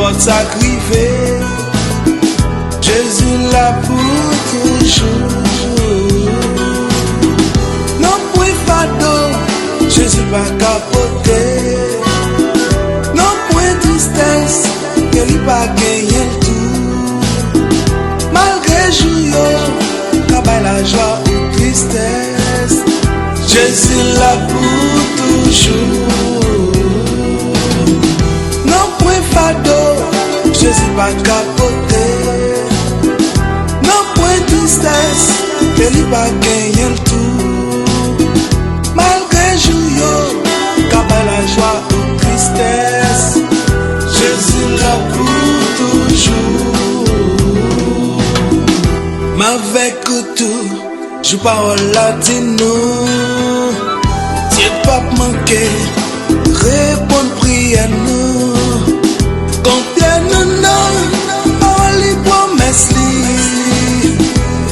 mort sacrifié, Jésus là pour toujours. Non pour fado, Jésus pas capoté. Non pour tristesse, que lui pas gagné tout. Malgré jour, cabal la joie ou tristesse, Jésus là pour toujours. Non point fado, Jésus pas capoté. Non point tristesse, que lui pas gagné tout. Malgré jour, cabal la joie ou tristesse, Jésus là pour toujours. M'avec tout, je parle latino. Dieu pas manquer, répondre prière nous. Combien nous non, parole promesse li.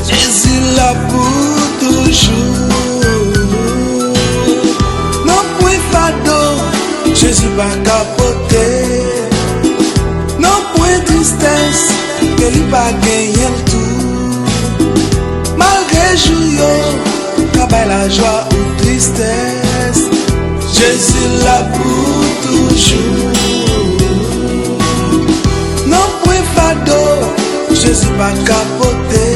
Jésus là pour toujours. Non pour fado, Jésus pas capoté. Non pour tristesse, que lui pas gagné tout. Malgré jour, cabal la joie ou tristesse, Jésus là pour toujours. Non point fado, Jésus pas capoté.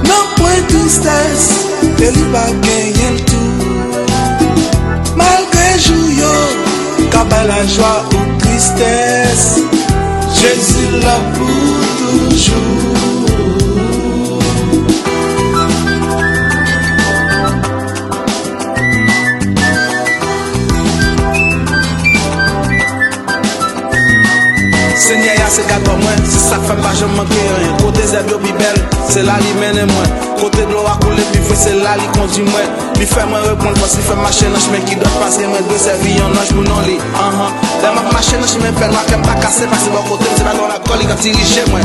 Non point tristesse, que lui pas gagné tout. Malgré jour, cabal la joie ou tristesse, Jésus là pour toujours. Seigneur, c'est gâteau moi, c'est ça fait pas je manque rien. Côté zèbre bi belle, c'est là li mène moi. Côté de l'eau à couler puis c'est là li conduit moi. Li fait moi répondre parce qu'il fait marcher dans chemin qui doit passer moi de servir un ange pour non li. Là ma marcher dans chemin fait moi qu'elle pas casser parce que bon côté c'est pas dans la colle qui dirige moi.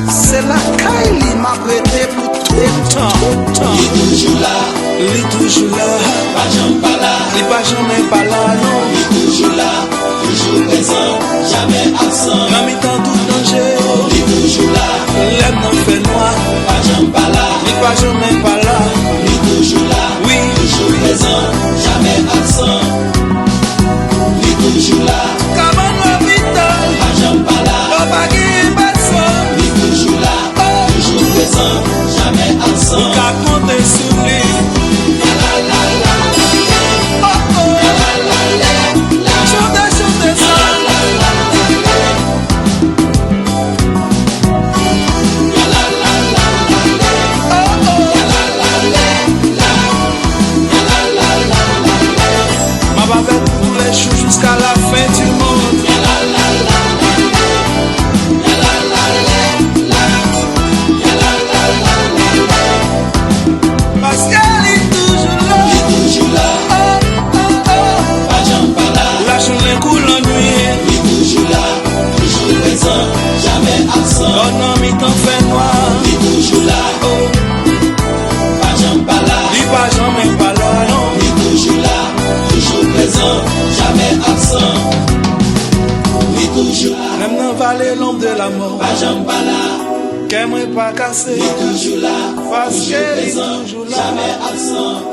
C'est la caille li m'a prêté pour tout le temps. Il toujours là, pas jamais là. Il pas jamais pas là non. Il toujours là, toujours présent, jamais absent. Dans mi temps tout danger, Il toujours là, l'aime non fait noir. pas jamais là. Il pas jamais pas là. Il toujours là, Oui, toujours présent, jamais absent. Il toujours là, comment l'hôpital, pas jamais là. on va guérir personne. Il toujours là, toujours présent, jamais absent. Qu'à compter sur lui. Oh oh, chantez, chantez ça. Ma va avec tous les jours jusqu'à la fin du monde. Parce qu'elle est toujours là. Il toujours là, Oh oh oh, pas jamais là. la journée coule en nuit. Il toujours là, toujours présent, jamais absent. Oh non, mi temps fait noir. Il toujours là, Oh, pas jamais là. il pas jamais pas là non. Il toujours là, toujours présent, jamais absent. Il toujours là, Même dans la vallée l'ombre de la mort, pas jamais là. qu'elle m'a pas cassé. Il toujours là, Parce toujours qu'elle est présent, toujours là. jamais absent.